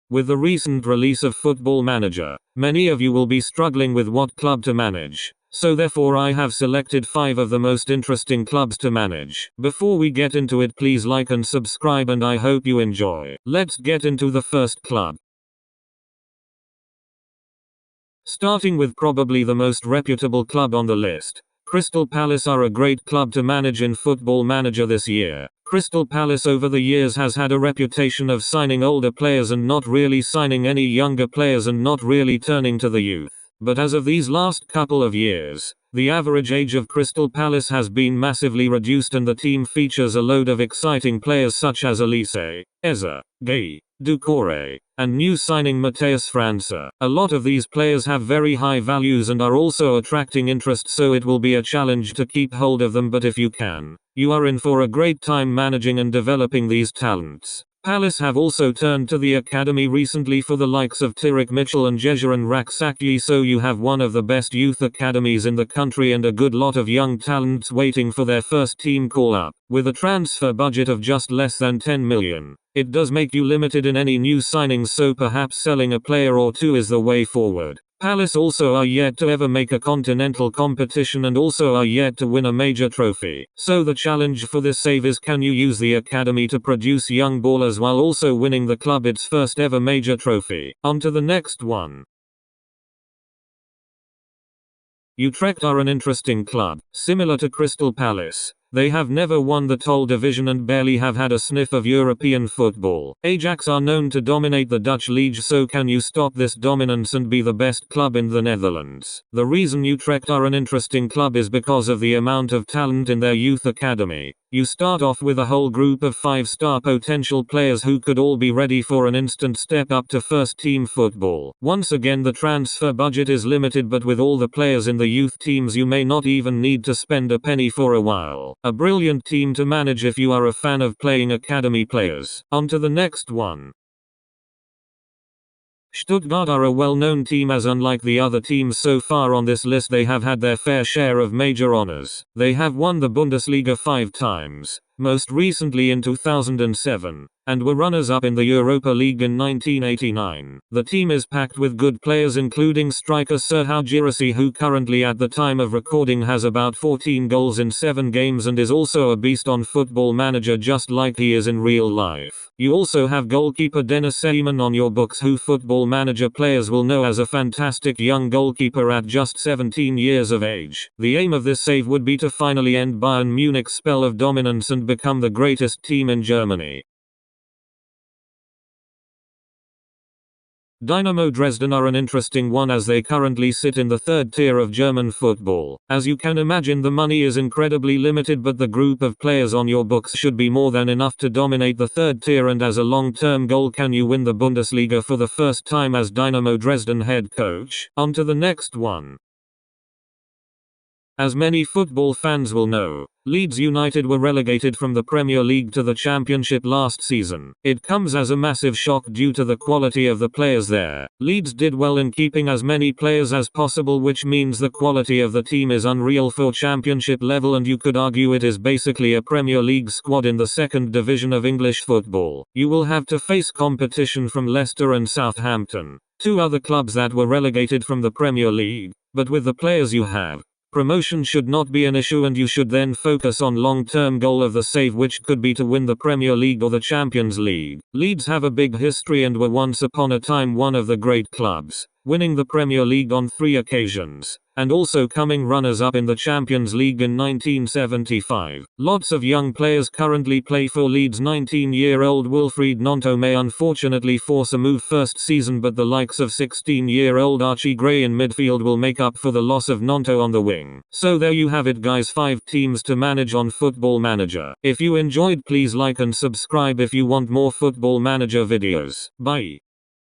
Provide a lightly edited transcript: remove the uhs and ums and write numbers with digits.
With the recent release of Football Manager, many of you will be struggling with what club to manage. So therefore I have selected 5 of the most interesting clubs to manage. Before we get into it, please like and subscribe, and I hope you enjoy. Let's get into the first club. Starting with probably the most reputable club on the list. Crystal Palace are a great club to manage in Football Manager this year. Crystal Palace over the years has had a reputation of signing older players and not really signing any younger players and not really turning to the youth. But as of these last couple of years, the average age of Crystal Palace has been massively reduced and the team features a load of exciting players such as Elise, Eza, Gay, Doucouré, and new signing Mateus França. A lot of these players have very high values and are also attracting interest, so it will be a challenge to keep hold of them, but if you can, you are in for a great time managing and developing these talents. Palace have also turned to the academy recently for the likes of Tyrick Mitchell and Jejeran Raksaki, so you have one of the best youth academies in the country and a good lot of young talents waiting for their first team call-up. With a transfer budget of just less than 10 million, it does make you limited in any new signings, so perhaps selling a player or two is the way forward. Palace also are yet to ever make a continental competition and also are yet to win a major trophy. So the challenge for this save is, can you use the academy to produce young ballers while also winning the club its first ever major trophy? On to the next one. Utrecht are an interesting club. Similar to Crystal Palace, they have never won the Tol division and barely have had a sniff of European football. Ajax are known to dominate the Dutch league, so can you stop this dominance and be the best club in the Netherlands? The reason Utrecht are an interesting club is because of the amount of talent in their youth academy. You start off with a whole group of 5-star potential players who could all be ready for an instant step up to first team football. Once again, the transfer budget is limited, but with all the players in the youth teams you may not even need to spend a penny for a while. A brilliant team to manage if you are a fan of playing academy players. On to the next one. Stuttgart are a well-known team, as unlike the other teams so far on this list, they have had their fair share of major honors. They have won the Bundesliga 5 times, most recently in 2007, and were runners-up in the Europa League in 1989. The team is packed with good players, including striker Serhou Girassi, who currently at the time of recording has about 14 goals in 7 games and is also a beast on Football Manager just like he is in real life. You also have goalkeeper Dennis Seyman on your books, who Football Manager players will know as a fantastic young goalkeeper at just 17 years of age. The aim of this save would be to finally end Bayern Munich's spell of dominance and become the greatest team in Germany. Dynamo Dresden are an interesting one, as they currently sit in the 3rd tier of German football. As you can imagine, the money is incredibly limited, but the group of players on your books should be more than enough to dominate the 3rd tier, and as a long-term goal, can you win the Bundesliga for the first time as Dynamo Dresden head coach? On to the next one. As many football fans will know, Leeds United were relegated from the Premier League to the Championship last season. It comes as a massive shock due to the quality of the players there. Leeds did well in keeping as many players as possible, which means the quality of the team is unreal for Championship level, and you could argue it is basically a Premier League squad in the 2nd division of English football. You will have to face competition from Leicester and Southampton, 2 other clubs that were relegated from the Premier League, but with the players you have, promotion should not be an issue, and you should then focus on long-term goal of the save, which could be to win the Premier League or the Champions League. Leeds have a big history and were once upon a time one of the great clubs, winning the Premier League on 3 occasions, and also coming runners-up in the Champions League in 1975. Lots of young players currently play for Leeds. 19-year-old Wilfried Gnonto may unfortunately force a move first season, but the likes of 16-year-old Archie Gray in midfield will make up for the loss of Gnonto on the wing. So there you have it, guys, 5 teams to manage on Football Manager. If you enjoyed, please like and subscribe if you want more Football Manager videos. Bye.